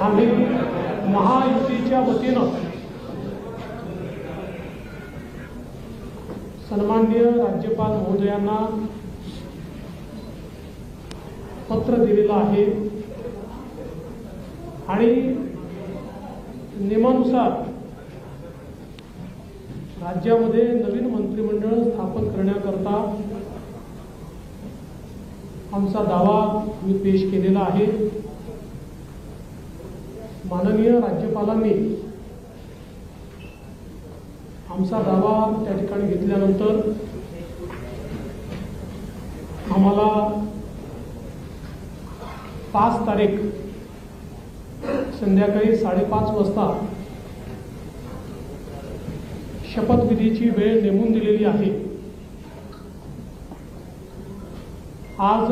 आम्ही महायुतीच्या वतीनं सन्माननीय राज्यपाल महोदयांना पत्र दिलेलं आहे आणि नियमानुसार राज्यामध्ये नवीन मंत्रिमंडळ स्थापन करण्याकरता आमचा दावा मी पेश केलेला आहे। माननीय राज्यपालांनी आमचा दावा त्या ठिकाणी घेतल्यानंतर आम्हाला 5 तारीख संध्याकाळी 5:30 वाजता शपथविधीची वेळ नेमून दिलेली आहे। आज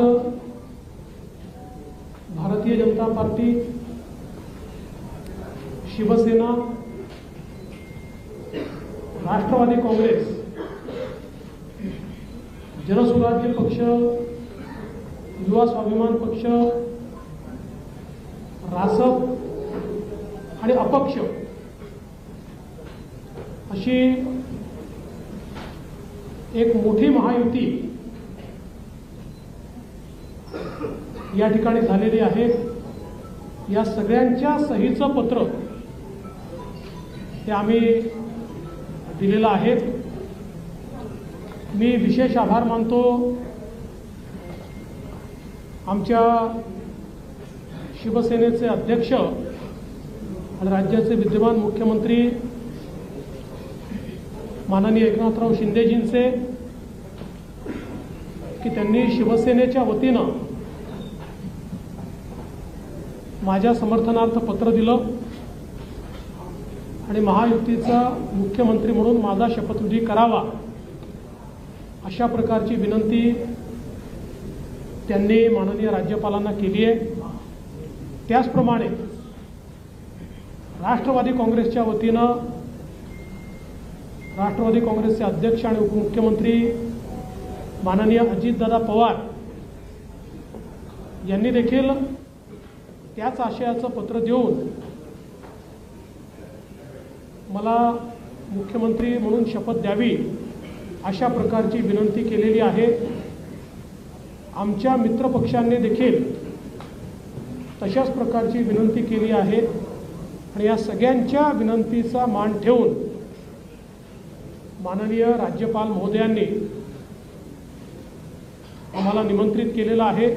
भारतीय जनता पार्टी, शिवसेना, राष्ट्रवादी काँग्रेस, जनसुराज्य पक्ष, युवा स्वाभिमान पक्ष, रासप आणि अपक्ष अशी एक मोठी महायुती या ठिकाणी झालेली आहे। या सगळ्यांच्या सहीचं पत्र हे आम्ही दिलेलं आहे। मी विशेष आभार मानतो आमच्या शिवसेनेचे अध्यक्ष आणि राज्याचे विद्यमान मुख्यमंत्री माननीय एकनाथराव शिंदेजींचे की त्यांनी शिवसेनेच्या वतीनं माझ्या समर्थनार्थ पत्र दिलं आणि महायुतीचा मुख्यमंत्री म्हणून माझा शपथविधी करावा अशा प्रकारची विनंती त्यांनी माननीय राज्यपालांना केली आहे। त्याचप्रमाणे राष्ट्रवादी काँग्रेसच्या वतीनं राष्ट्रवादी काँग्रेसचे अध्यक्ष आणि उपमुख्यमंत्री माननीय अजितदादा पवार यांनी देखील त्याच आशयाचं पत्र देऊन मला मुख्यमंत्री म्हणून शपथ द्यावी अशा प्रकारची विनंती केलेली आहे। आमच्या मित्रपक्षांनी देखील तशाच प्रकारची विनंती केली आहे आणि या सगळ्यांच्या विनंतीचा मान ठेवून माननीय राज्यपाल महोदयांनी आम्हाला निमंत्रित केलेलं आहे।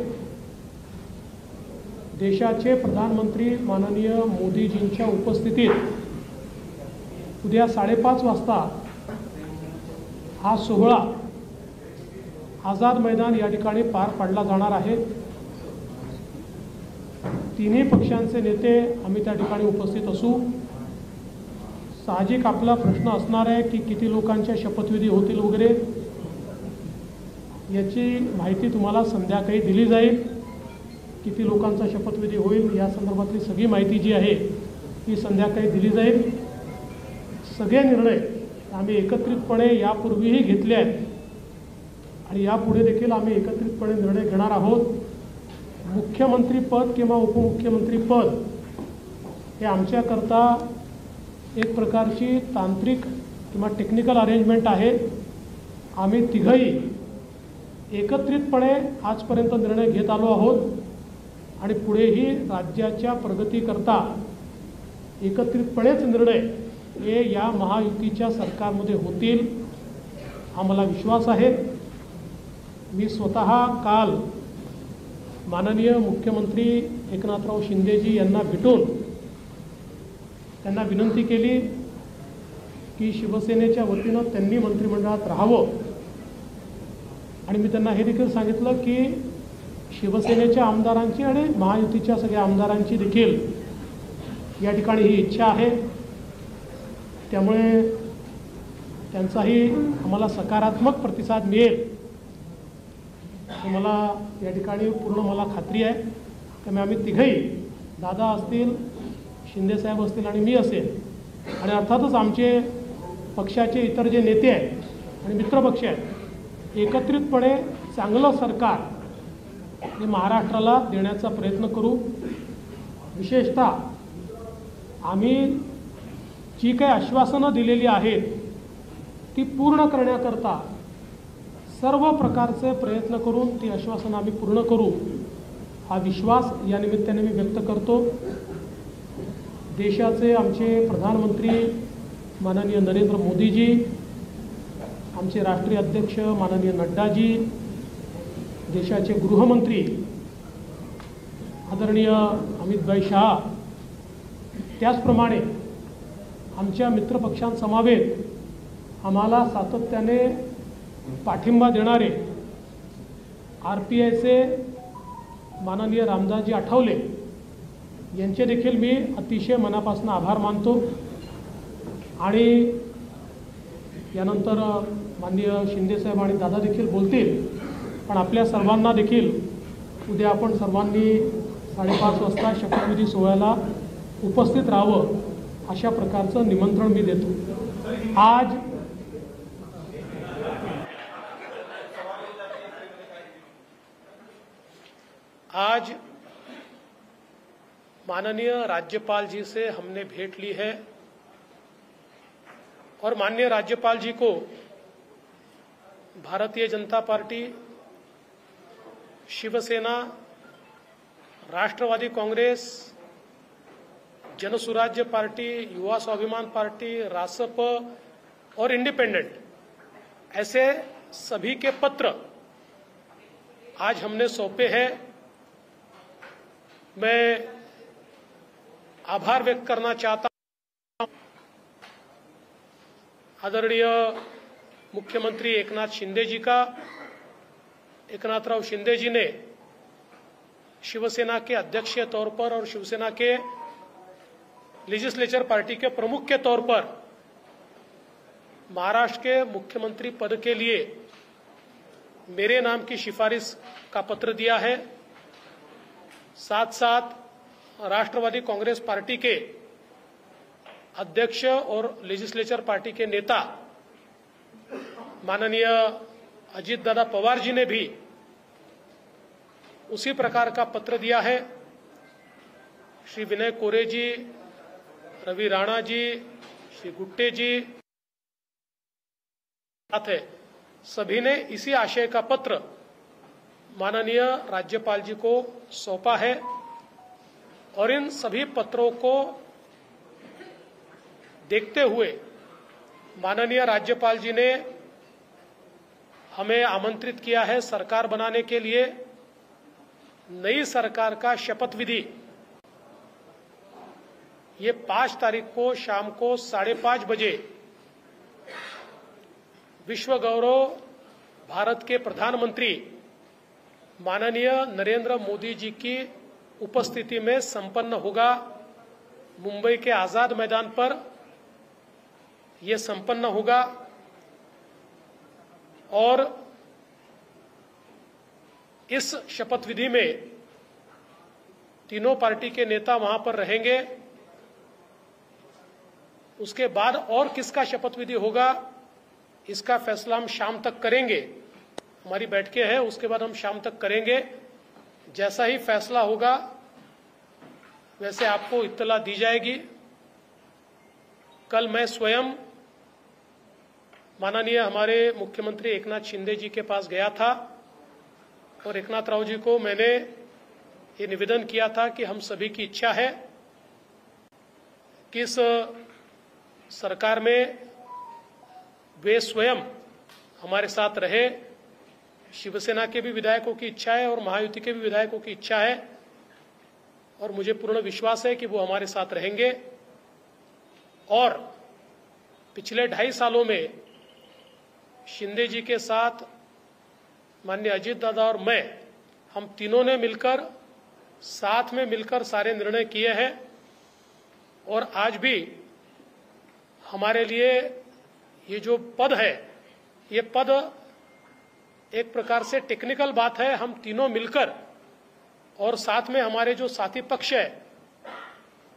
देशाचे प्रधानमंत्री माननीय मोदीजींच्या उपस्थितीत उद्या 5:30 वाजता हा सोहळा आझाद मैदान या ठिकाणी पार पाडला जाणार आहे। तिन्ही पक्षांचे नेते आम्ही त्या ठिकाणी उपस्थित असू। साहजिक आपला प्रश्न असणार आहे की किती लोकांच्या शपथविधी होतील वगैरे, याची माहिती तुम्हाला संध्याकाळी दिली जाईल। किती लोकांचा शपथविधी होईल या संदर्भातली सगळी माहिती जी आहे ती संध्याकाळी दिली जाईल। सगळे निर्णय आम्ही एकत्रितपणे यापूर्वीही घेतले आहेत आणि यापुढे देखील आम्ही एकत्रितपणे निर्णय घेणार आहोत। मुख्यमंत्री पद किंवा उपमुख्यमंत्री पद हे आमच्याकरता एक प्रकारची तांत्रिक किंवा टेक्निकल अरेंजमेंट आहे। आम्ही तिघही एकत्रितपणे आजपर्यंत निर्णय घेत आलो आहोत आणि पुढेही राज्याच्या प्रगतीकरता एकत्रितपणेच निर्णय हे या महायुतीच्या सरकारमध्ये होतील आम्हाला विश्वास आहे। मी स्वतः काल माननीय मुख्यमंत्री एकनाथराव शिंदेजी यांना भेटून त्यांना विनंती केली की शिवसेनेच्या वतीनं त्यांनी मंत्रिमंडळात राहावं आणि मी त्यांना हे देखील सांगितलं की शिवसेनेच्या आमदारांची आणि महायुतीच्या सगळ्या आमदारांची देखील या ठिकाणी ही इच्छा आहे। त्यामुळे त्यांचाही आम्हाला सकारात्मक प्रतिसाद मिळेल हे मला या ठिकाणी पूर्ण मला खात्री आहे। त्यामुळे आम्ही तिघही, दादा असतील, शिंदेसाहेब असतील आणि मी असेल आणि अर्थातच आमचे पक्षाचे इतर जे नेते आहेत आणि मित्रपक्ष आहेत, एकत्रितपणे चांगलं सरकार हे महाराष्ट्राला देण्याचा प्रयत्न करू। विशेषतः आम्ही जी काही आश्वासनं दिलेली आहेत ती पूर्ण करण्याकरता सर्व प्रकारचे प्रयत्न करून ती आश्वासनं आम्ही पूर्ण करू हा विश्वास या निमित्ताने मी व्यक्त करतो। देशाचे आमचे प्रधानमंत्री माननीय नरेंद्र मोदीजी, आमचे राष्ट्रीय अध्यक्ष माननीय नड्डाजी, देशाचे गृहमंत्री आदरणीय अमितभाई शाह, त्याचप्रमाणे आमच्या मित्रपक्षांसमवेत आम्हाला सातत्याने पाठिंबा देणारे RPIचे माननीय रामदासजी आठवले यांचे देखील मी अतिशय मनापासून आभार मानतो। आणि यानंतर माननीय शिंदेसाहेब आणि दादा देखील बोलतील, पण आपल्या सर्वांना देखील उद्या आपण सर्वांनी 5:30 वाजता शपथविधी सोहळ्याला उपस्थित राहावं अशा प्रकारचं निमंत्रण मी देतो। आज माननीय राज्यपाल जी से हमने भेंट ली है और माननीय राज्यपाल जी को भारतीय जनता पार्टी, शिवसेना, राष्ट्रवादी कांग्रेस, जनसुराज्य पार्टी, युवा स्वाभिमान पार्टी, रासप और इंडिपेंडेंट ऐसे सभी के पत्र आज हमने सौंपे हैं। मैं आभार व्यक्त करना चाहता हूं आदरणीय मुख्यमंत्री एकनाथ शिंदे जी का। एकनाथराव शिंदे जी ने शिवसेना के अध्यक्ष के तौर पर और शिवसेना के लेजिस्लेचर पार्टी के प्रमुख के तौर पर महाराष्ट्र के मुख्यमंत्री पद के लिए मेरे नाम की सिफारिश का पत्र दिया है। साथ साथ राष्ट्रवादी कांग्रेस पार्टी के अध्यक्ष और लेजिस्लेचर पार्टी के नेता माननीय अजीत दादा पवार जी ने भी उसी प्रकार का पत्र दिया है। श्री विनय कोरे जी, रवि राणा जी, श्री गुट्टे जी सभी ने इसी आशय का पत्र माननीय राज्यपाल जी को सौंपा है और इन सभी पत्रों को देखते हुए माननीय राज्यपाल जी ने हमें आमंत्रित किया है सरकार बनाने के लिए। नई सरकार का शपथ विधि ये 5 तारीख को शाम को 5:30 बजे विश्व गौरव भारत के प्रधानमंत्री माननीय नरेंद्र मोदी जी की उपस्थिति में संपन्न होगा। मुंबई के आजाद मैदान पर यह संपन्न होगा और इस शपथ विधि में तीनों पार्टी के नेता वहां पर रहेंगे। उसके बाद और किसका शपथ विधि होगा इसका फैसला हम शाम तक करेंगे। हमारी बैठकें हैं, उसके बाद हम शाम तक करेंगे। जैसा ही फैसला होगा वैसे आपको इत्तला दी जाएगी। कल मैं स्वयं माननीय हमारे मुख्यमंत्री एकनाथ शिंदे जी के पास गया था और एकनाथ राव जी को मैंने ये निवेदन किया था कि हम सभी की इच्छा है कि इस सरकार में वे स्वयं हमारे साथ रहे। शिवसेना के भी विधायकों की इच्छा है और महायुति के भी विधायकों की इच्छा है और मुझे पूर्ण विश्वास है कि वो हमारे साथ रहेंगे। और पिछले 2.5 सालों में शिंदे जी के साथ माननीय अजीत दादा और मैं, हम तीनों ने मिलकर साथ में मिलकर सारे निर्णय किए हैं और आज भी हमारे लिए ये जो पद है, ये पद एक प्रकार से टेक्निकल बात है। हम तीनों मिलकर और साथ में हमारे जो साथी पक्ष है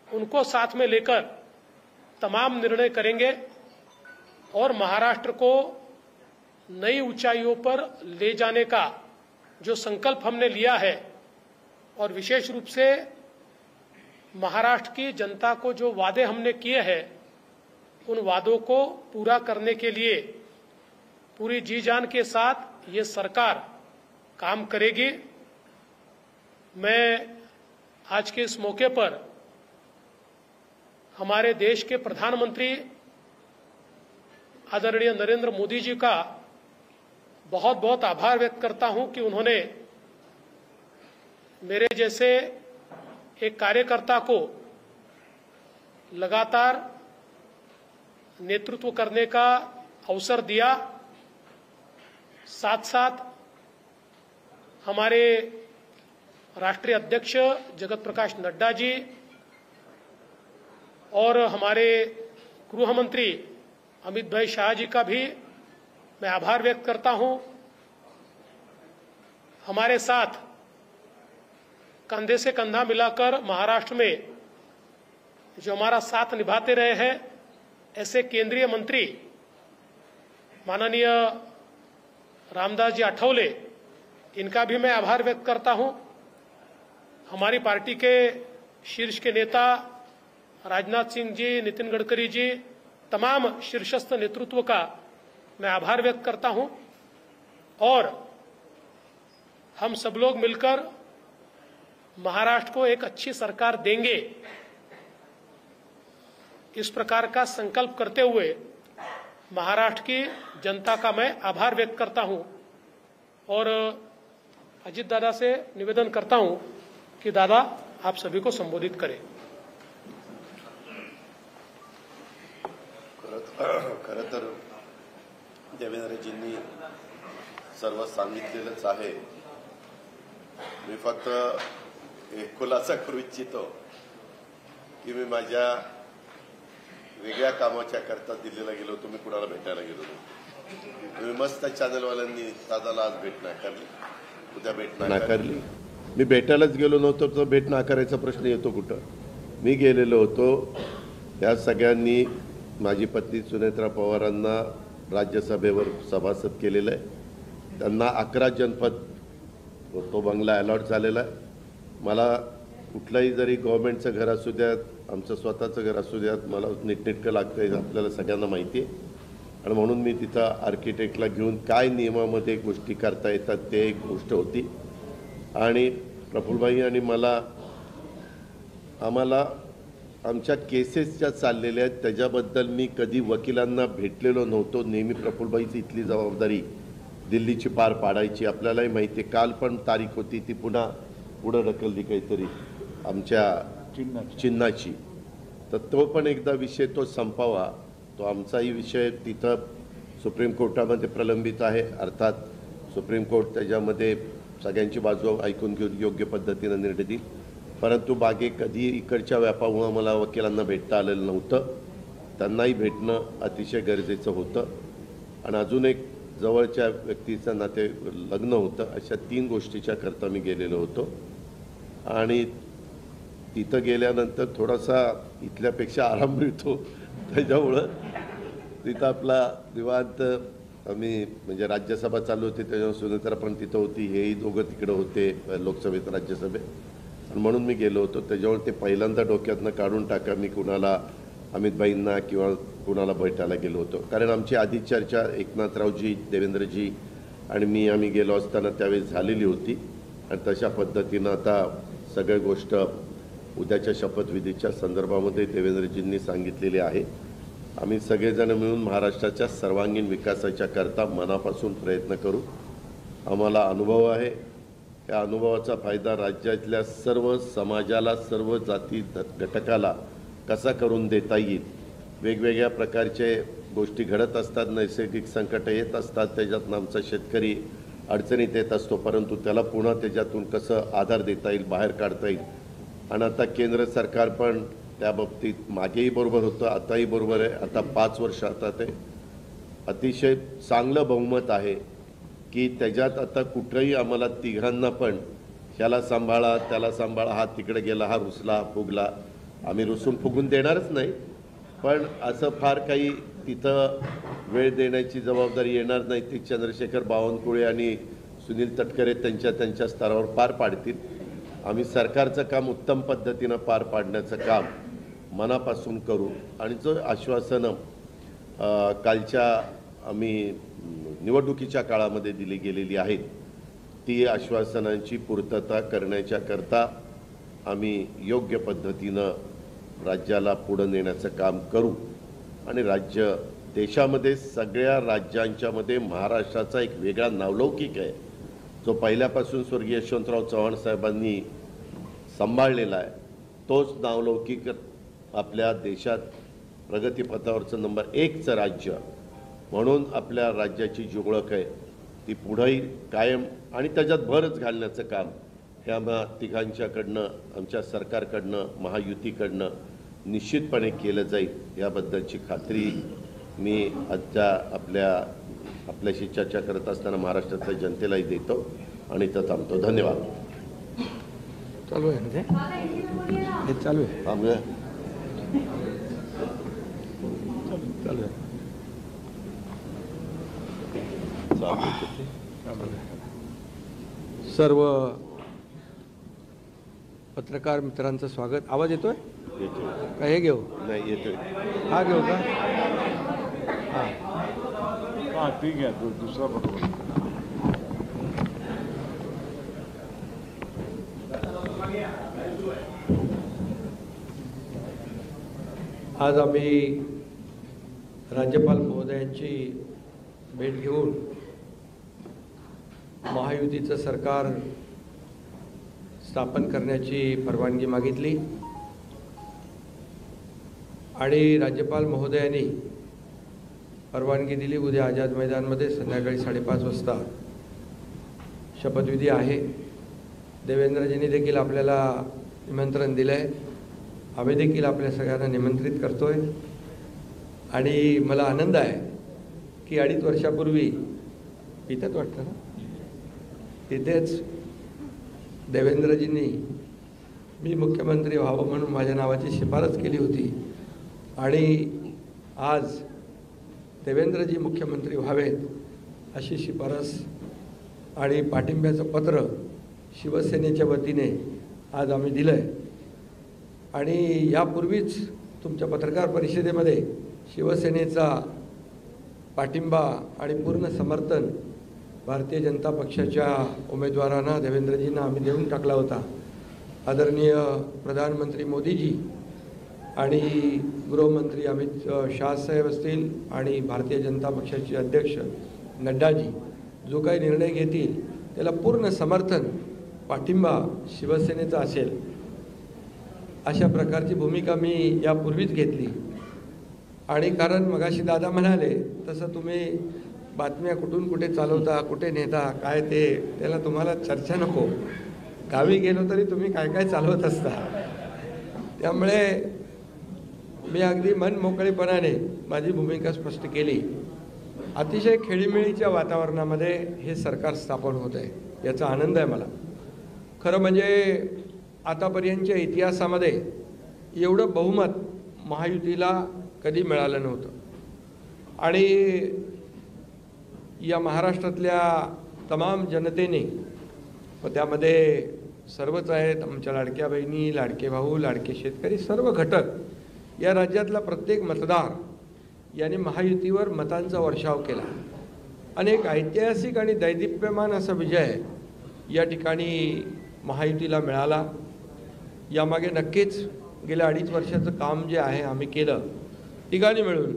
उनको साथ में लेकर तमाम निर्णय करेंगे और महाराष्ट्र को नई ऊंचाइयों पर ले जाने का जो संकल्प हमने लिया है और विशेष रूप से महाराष्ट्र की जनता को जो वादे हमने किए हैं उन वादों को पूरा करने के लिए पूरी जी जान के साथ ये सरकार काम करेगी। मैं आज के इस मौके पर हमारे देश के प्रधानमंत्री आदरणीय नरेंद्र मोदी जी का बहुत बहुत आभार व्यक्त करता हूं कि उन्होंने मेरे जैसे एक कार्यकर्ता को लगातार नेतृत्व करने का अवसर दिया। साथ साथ हमारे राष्ट्रीय अध्यक्ष जगत प्रकाश नड्डा जी और हमारे गृह मंत्री अमित भाई शाह जी का भी मैं आभार व्यक्त करता हूं। हमारे साथ कंधे से कंधा मिलाकर महाराष्ट्र में जो हमारा साथ निभाते रहे हैं ऐसे केंद्रीय मंत्री माननीय रामदास जी आठवले, इनका भी मैं आभार व्यक्त करता हूं। हमारी पार्टी के शीर्ष के नेता राजनाथ सिंह जी, नितिन गडकरी जी, तमाम शीर्षस्थ नेतृत्व का मैं आभार व्यक्त करता हूं और हम सब लोग मिलकर महाराष्ट्र को एक अच्छी सरकार देंगे, इस प्रकार का संकल्प करते हुए महाराष्ट्र की जनता का मैं आभार व्यक्त करता हूं और अजित दादा से निवेदन करता हूं कि दादा आप सभी को संबोधित करें। खरं तर देवेंद्रजींनी सर्व सांगितलेलंच आहे। मी फक्त एक खुलासा करू इच्छितो की मी माझ्या वेगळ्या कामाच्या करता दिल्लीला गेलो होतो। मी कुणाला भेटायला गेलो होतो। तुम्ही मस्त चॅनलवाल्यांनी दादाला आज भेट नाकारली, उद्या भेट नाकारली। मी भेटायलाच गेलो नव्हतो तर भेट नाकारायचा प्रश्न येतो कुठं? मी गेलेलो होतो। त्या सगळ्यांनी माझी पत्नी सुनेत्रा पवारांना राज्यसभेवर सभासद केलेलं आहे। त्यांना 11 जनपद तो बंगला अलॉट झालेला आहे। मला कुठलाही जरी गव्हर्नमेंटचं घर असू द्यात, आमचं स्वतःचं घर असू द्यात, मला नीटनेटकं लागतं हे आपल्याला सगळ्यांना माहिती आहे आणि म्हणून मी तिथं आर्किटेक्टला घेऊन काय नियमामध्ये गोष्टी करता येतात ते एक गोष्ट होती। आणि प्रफुल्लभाई आणि आम्हाला आमच्या केसेस ज्या चाललेल्या आहेत त्याच्याबद्दल मी कधी वकिलांना भेटलेलो नव्हतो। नेहमी प्रफुल्लभाईची इथली जबाबदारी दिल्लीची पार पाडायची। आपल्यालाही माहिती आहे काल पण तारीख होती ती पुन्हा पुढे ढकलली काहीतरी आमच्या चिन्हाची, तर तो पण एकदा विषय तो संपावा। तो आमचाही विषय तिथं सुप्रीम कोर्टामध्ये प्रलंबित आहे। अर्थात सुप्रीम कोर्ट त्याच्यामध्ये सगळ्यांची बाजू ऐकून घेऊन योग्य पद्धतीने निर्णय देईल। परंतु बागे कधी इकडच्या व्यापामुळे मला वकिलांना भेटता आलेलं नव्हतं। त्यांनाही भेटणं अतिशय गरजेचं होतं आणि अजून एक जवळच्या व्यक्तीचं नाते लग्न होतं। अशा 3 गोष्टीच्या करता मी गेलेलो होतो आणि तिथं गेल्यानंतर थोडासा इथल्यापेक्षा आराम मिळतो। त्याच्यामुळं तिथं आपला निवांत आम्ही म्हणजे राज्यसभा चालू होती त्याच्यावर सुनेत्रा पण तिथं होती, हेही दोघं तिकडे होते लोकसभेत राज्यसभेत आणि म्हणून मी गेलो होतो। त्याच्यामुळे ते पहिल्यांदा डोक्यातनं काढून टाका मी कुणाला अमितभाईंना किंवा कुणाला भेटायला गेलो होतो। कारण आमची आधी चर्चा एकनाथरावजी, देवेंद्रजी आणि मी आम्ही गेलो असताना त्यावेळेस झालेली होती आणि तशा पद्धतीनं आता सगळी गोष्ट उद्याच्या शपथविधीच्या संदर्भामध्ये देवेंद्रजींनी सांगितलेली आहे। आम्ही सगळेजण मिळून महाराष्ट्राच्या सर्वांगीण विकासाच्या करता मनापासून प्रयत्न करू। आम्हाला अनुभव आहे, या अनुभवाचा फायदा राज्यातल्या सर्व समाजाला, सर्व जाती घटकाला कसा करून देता येईल। वेगवेगळ्या प्रकारचे गोष्टी घडत असतात, नैसर्गिक संकट येत असतात, त्याच्यातून आमचा शेतकरी अडचणीत येत असतो, परंतु त्याला पुन्हा त्याच्यातून कसं आधार देता येईल, बाहेर काढता येईल। आणि आता केंद्र सरकार पण त्या बाबतीत मागेही बरोबर होतं, आताही बरोबर आहे। आता 5 वर्ष आता ते अतिशय चांगलं बहुमत आहे की त्याच्यात आता कुठेही आम्हाला तिघांना पण ह्याला सांभाळा त्याला सांभाळा, हा तिकडे गेला, हा रुसला, हा फुगला, आम्ही रुसून फुगून देणारच नाही। पण असं फार काही तिथं वेळ देण्याची जबाबदारी येणार नाही, ती चंद्रशेखर बावनकुळे आणि सुनील तटकरे त्यांच्या स्तरावर पार पाडतील। आम्ही सरकारचं काम उत्तम पद्धतीनं पार पाडण्याचं काम मनापासून करू आणि जो आश्वासनं कालच्या आम्ही निवडणुकीच्या काळामध्ये दिली गेलेली आहेत ती आश्वासनांची पूर्तता करण्याच्याकरता आम्ही योग्य पद्धतीनं राज्याला पुढं नेण्याचं काम करू आणि राज्य देशामध्ये सगळ्या राज्यांच्यामध्ये महाराष्ट्राचा एक वेगळा नावलौकिक आहे जो पहिल्यापासून स्वर्गीय यशवंतराव चव्हाण साहेबांनी सांभाळलेला आहे. तोच नावलौकिक आपल्या देशात प्रगतीपथावरचं नंबर 1चं राज्य म्हणून आपल्या राज्याची जी ओळख आहे ती पुढेही कायम आणि त्याच्यात भरच घालण्याचं काम हे आम्हा तिघांच्याकडनं आमच्या सरकारकडनं महायुतीकडनं निश्चितपणे केलं जाईल याबद्दलची खात्री मी आजच्या आपल्याशी चर्चा करत असताना महाराष्ट्रातल्या जनतेलाही देतो आणि इथं थांबतो. धन्यवाद. चालू आहे ना हे चालू आहे थांबूया. चालू आहे. सर्व पत्रकार मित्रांचं स्वागत. आवाज येतोय का? हे घेऊ? नाही येतोय. हा घेऊ का? हां ठीक आहे. दुसरा बरोबर. आज आम्ही राज्यपाल महोदयांची भेट घेऊन महायुतीचं सरकार स्थापन करण्याची परवानगी मागितली आणि राज्यपाल महोदयांनी परवानगी दिली. उद्या आझाद मैदानमध्ये संध्याकाळी 5:30 वाजता शपथविधी आहे. देवेंद्रजींनी देखील आपल्याला निमंत्रण दिलं आहे. आम्ही देखील आपल्या सगळ्यांना निमंत्रित करतो आहे आणि मला आनंद आहे की 2.5 वर्षापूर्वी इथंच वाटतं ना तिथेच देवेंद्रजींनी मी मुख्यमंत्री व्हावं म्हणून माझ्या नावाची शिफारस केली होती आणि आज देवेंद्रजी मुख्यमंत्री व्हावेत अशी शिफारस आणि पाठिंब्याचं पत्र शिवसेनेच्या वतीने आज आम्ही दिलं आहे. आणि यापूर्वीच तुमच्या पत्रकार परिषदेमध्ये शिवसेनेचा पाठिंबा आणि पूर्ण समर्थन भारतीय जनता पक्षाच्या उमेदवारांना देवेंद्रजींना आम्ही देऊन टाकला होता. आदरणीय प्रधानमंत्री मोदीजी आणि गृहमंत्री अमित शाह साहेब असतील आणि भारतीय जनता पक्षाचे अध्यक्ष नड्डाजी जो काही निर्णय घेतील त्याला पूर्ण समर्थन पाठिंबा शिवसेनेचा असेल अशा प्रकारची भूमिका मी यापूर्वीच घेतली. आणि कारण मगाशी दादा म्हणाले तसं तुम्ही बातम्या कुठून कुठे चालवता, कुठे नेता, काय ते त्याला तुम्हाला चर्चा नको. गावी गेलो तरी तुम्ही काय काय चालवत असता. त्यामुळे मी अगदी मन मोकळेपणाने माझी भूमिका स्पष्ट केली. अतिशय खेळीमेळीच्या वातावरणामध्ये हे सरकार स्थापन होत आहे याचा आनंद आहे मला. खरं म्हणजे आतापर्यंतच्या इतिहासामध्ये एवढं बहुमत महायुतीला कधी मिळालं नव्हतं आणि या महाराष्ट्रातल्या तमाम जनतेने व त्यामध्ये सर्वच आहेत आमच्या लाडक्या बहिणी, लाडके भाऊ, लाडके शेतकरी, सर्व घटक, या राज्यातला प्रत्येक मतदार यांनी महायुतीवर मतांचा वर्षाव केला. अनेक ऐतिहासिक आणि दैदिप्यमान असा विजय या ठिकाणी महायुतीला मिळाला. यामागे नक्कीच गेल्या 2.5 वर्षाचं काम जे आहे आम्ही केलं तिघांनी मिळून.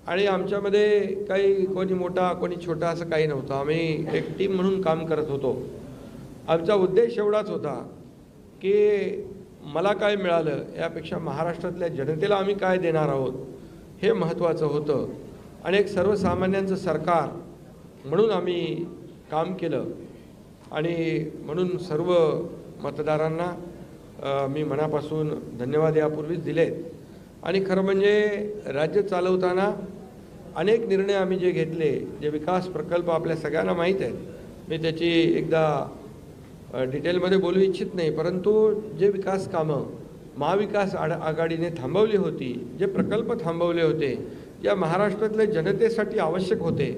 आणि आमच्यामध्ये काही कोणी मोठा कोणी छोटा असं काही नव्हतं. आम्ही एक टीम म्हणून काम करत होतो. आमचा उद्देश एवढाच होता की मला काय मिळालं यापेक्षा महाराष्ट्रातल्या जनतेला आम्ही काय देणार आहोत हे महत्त्वाचं होतं. आणि एक सर्वसामान्यांचं सरकार म्हणून आम्ही काम केलं आणि म्हणून सर्व मतदारांना मी मनापासून धन्यवाद यापूर्वीच दिलेत. आणि खरं म्हणजे राज्य चालवताना अनेक निर्णय आम्ही जे घेतले, जे विकास प्रकल्प आपल्या सगळ्यांना माहीत आहेत, मी त्याची एकदा डिटेलमध्ये बोलू इच्छित नाही, परंतु जे विकास कामं महाविकास आघाडीने थांबवली होती, जे प्रकल्प थांबवले होते, या महाराष्ट्रातल्या जनतेसाठी आवश्यक होते,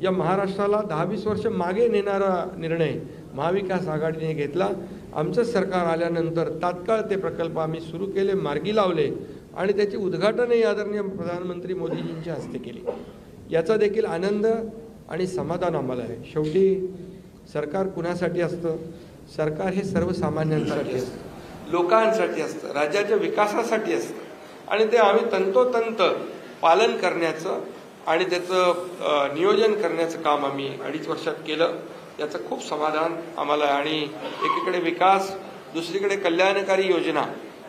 या महाराष्ट्राला 10-20 वर्ष मागे नेणारा निर्णय महाविकास आघाडीने घेतला आमचं सरकार आल्यानंतर तात्काळ ते प्रकल्प आम्ही सुरू केले, मार्गी लावले आणि त्याचे उद्घाटनही आदरणीय प्रधानमंत्री मोदीजींच्या हस्ते केले. याचा देखील आनंद आणि समाधान आम्हाला आहे. शेवटी सरकार कुणासाठी असतं? सरकार हे सर्वसामान्यांसाठी असतं, लोकांसाठी असतं, राज्याच्या विकासासाठी असतं आणि ते आम्ही तंतोतंत पालन करण्याचं आणि त्याचं नियोजन करण्याचं काम आम्ही 2.5 वर्षात केलं. याचं खूप समाधान आम्हाला आहे. आणि एकीकडे विकास, दुसरीकडे कल्याणकारी योजना,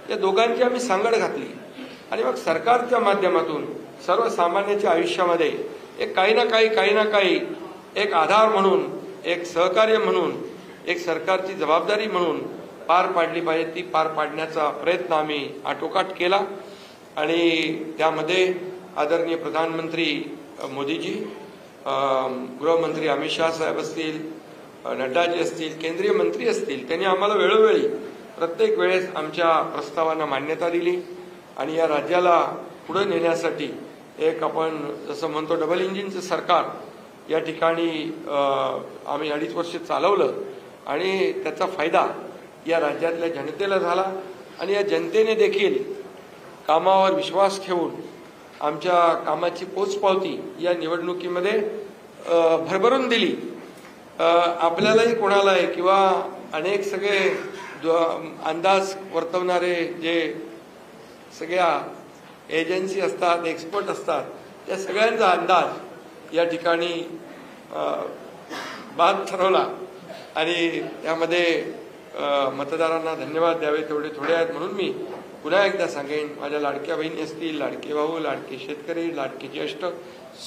या दोघांची आम्ही सांगड घातली आणि मग सरकारच्या माध्यमातून सर्वसामान्याच्या आयुष्यामध्ये एक काही ना काही एक आधार म्हणून, एक सहकार्य म्हणून, एक सरकारची जबाबदारी म्हणून पार पाडली पाहिजे. ती पार पाडण्याचा प्रयत्न आम्ही आटोकाट केला आणि त्यामध्ये आदरणीय प्रधानमंत्री मोदीजी, गृहमंत्री अमित शाह साहेब असतील, नड्डाजी असतील, केंद्रीय मंत्री असतील, त्यांनी आम्हाला वेळोवेळी प्रत्येक वेळेस आमच्या प्रस्तावांना मान्यता दिली आणि या राज्याला पुढे नेण्यासाठी एक आपण जसं म्हणतो डबल इंजिनचं सरकार या ठिकाणी आम्ही 2.5 वर्ष चालवलं आणि त्याचा फायदा या राज्यातल्या जनतेला झाला आणि या जनतेने देखील कामावर विश्वास ठेवून आमच्या कामाची पोचपावती या निवडणुकीमध्ये भरभरून दिली. आपल्यालाही कोणालाही किंवा अनेक सगळे अंदाज वर्तवणारे जे सगळ्या एजन्सी असतात, एक्सपर्ट असतात, त्या सगळ्यांचा अंदाज या ठिकाणी बाद ठरवला आणि त्यामध्ये मतदारांना धन्यवाद द्यावे तेवढे थोडे आहेत. म्हणून मी पुन्हा एकदा सांगेन, माझ्या लाडक्या बहिणी असतील, लाडके भाऊ, लाडके शेतकरी, लाडके ज्येष्ठ,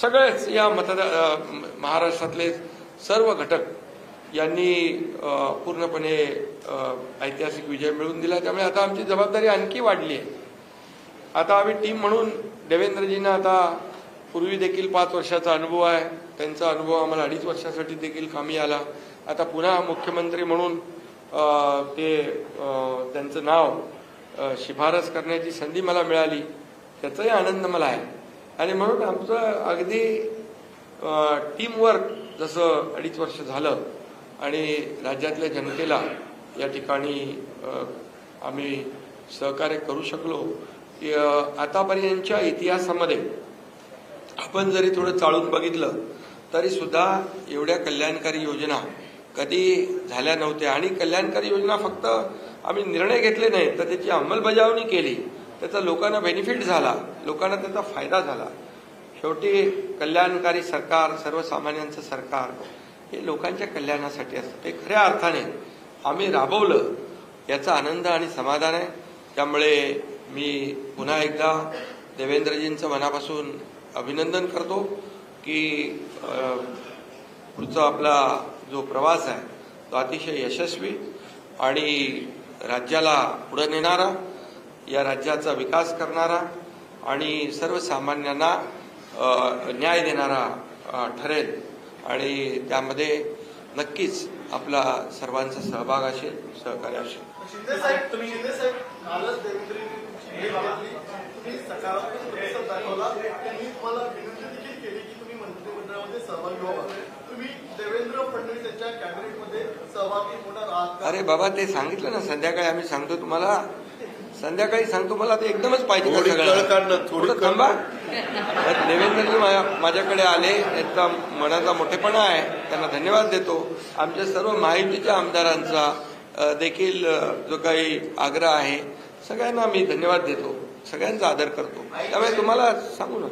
सगळेच या महाराष्ट्रातले सर्व घटक यांनी पूर्णपणे ऐतिहासिक विजय मिळवून दिला. त्यामुळे आता आमची जबाबदारी आणखी वाढली आहे. आता आम्ही टीम म्हणून देवेंद्रजींना आता पूर्वी देखील 5 वर्षाचा अनुभव आहे, त्यांचा अनुभव आम्हाला 2.5 वर्षासाठी देखील कामी आला. आता पुन्हा मुख्यमंत्री म्हणून त्यांचं नाव शिफारस करण्याची संधी मला मिळाली, त्याचाही आनंद मला आहे. आणि म्हणून आमचं अगदी टीमवर्क जसं 2.5 वर्ष झालं आणि राज्यातल्या जनतेला या ठिकाणी आम्ही सहकार्य करू शकलो. आतापर्यंतच्या इतिहासामध्ये आपण जरी थोडं चाळून बघितलं तरी सुद्धा एवढ्या कल्याणकारी योजना कधी झाल्या नव्हत्या. आणि कल्याणकारी योजना फक्त आम्ही निर्णय घेतले नाही तर त्याची अंमलबजावणी केली, त्याचा लोकांना बेनिफिट झाला, लोकांना त्याचा फायदा झाला. शेवटी कल्याणकारी सरकार, सर्वसामान्यांचं सरकार हे लोकांच्या कल्याणासाठी असतं. ते खऱ्या अर्थाने आम्ही राबवलं, याचा आनंद आणि समाधान आहे. त्यामुळे मी पुन्हा एकदा देवेंद्रजींचं मनापासून अभिनंदन करतो की पुढचा आपला जो प्रवास आहे तो अतिशय यशस्वी आणि राज्याला पुढे नेणारा, या राज्याचा विकास करणारा आणि सर्वसामान्यांना न्याय देणारा ठरेल आणि त्यामध्ये नक्कीच आपला सर्वांचा सहभाग असेल, सहकार्य असेल. अरे बाबा, ते सांगितलं ना संध्याकाळी, आम्ही सांगतो तुम्हाला, संध्याकाळी सांगतो. मला ते एकदमच पाहिजे का सगळं? थोडं थांबा. देवेंद्रजी माझ्याकडे आले, त्यांचा मनाचा मोठेपणा आहे, त्यांना धन्यवाद देतो. आमच्या सर्व महायुतीच्या आमदारांचा देखील जो काही आग्रह आहे सगळ्यांना मी धन्यवाद देतो, सगळ्यांचा आदर करतो. त्यामुळे तुम्हाला सांगू ना,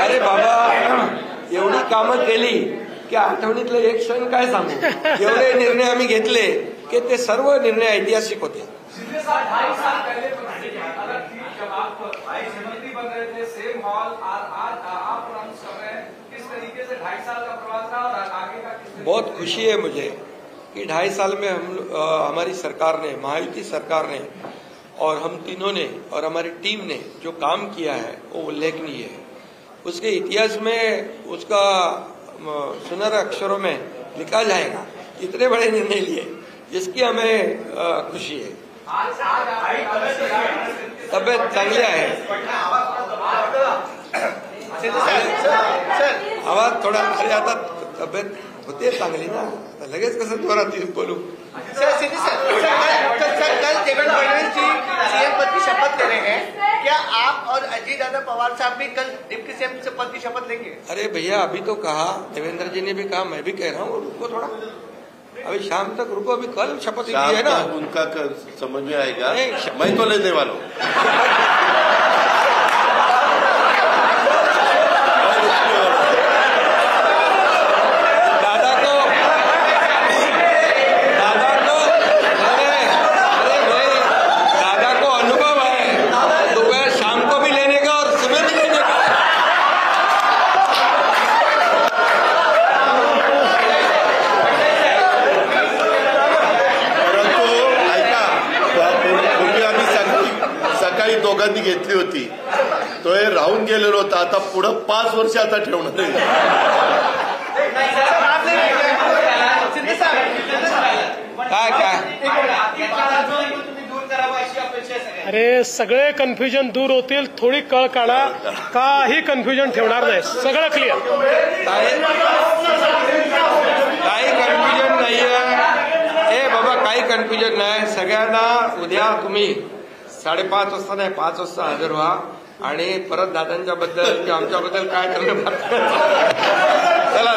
अरे बाबा, एवढी कामं केली की आठवणीतलं एक क्षण काय सांगू. एवढे निर्णय आम्ही घेतले की ते सर्व निर्णय ऐतिहासिक होते. बहुत खुशी है मुझे कि 2.5 साल में हमारी सरकार ने, महायुति सरकार ने और हम तीनों ने और हमारी टीम ने जो काम किया है वो उल्लेखनीय है. उसके इतिहास में उसका सुनहरे अक्षरों में लिखा जाएगा. इतने बड़े निर्णय लिए जिसकी हमें खुशी है. तब्येत चांगली आहे. आवाज थोडा, अरे आता तब्येत होते चांगली ना, आता लगेच कसं जोरात बोलू. सर सीधी सर कल देवेंद्र फडणवीस जी सीएम पद की शपथ ले रहे हैं, क्या आप और अजीत दादा पवार साहब भी कल डिप्टी सीएम पद की शपथ लेंगे? अरे भैया, अभी तो कहा, देवेंद्र जी ने भी कहा, मैं भी कह रहा हूँ, रुको थोड़ा, अभी शाम तक रुको, अभी कल शपथ ली है ना. उनका समझ में आएगा, मैं तो लेने वाला हूँ. दोघांनी घेतली होती, तो हे राहून गेलेलो होता, आता पुढे 5 वर्ष आता ठेवणार आहे. अरे सगळे कन्फ्युजन दूर होतील, थोडी कळ काढा, काही कन्फ्युजन ठेवणार नाही, सगळं क्लिअर. काही कन्फ्युजन नाहीये. ए बाबा, काही कन्फ्युजन नाही. सगळ्यांना उद्या तुम्ही 5:30 वाजता नाही, 5 वाजता हजर व्हा आणि परत दादांच्या बद्दल किंवा आमच्याबद्दल काय करणं. चला.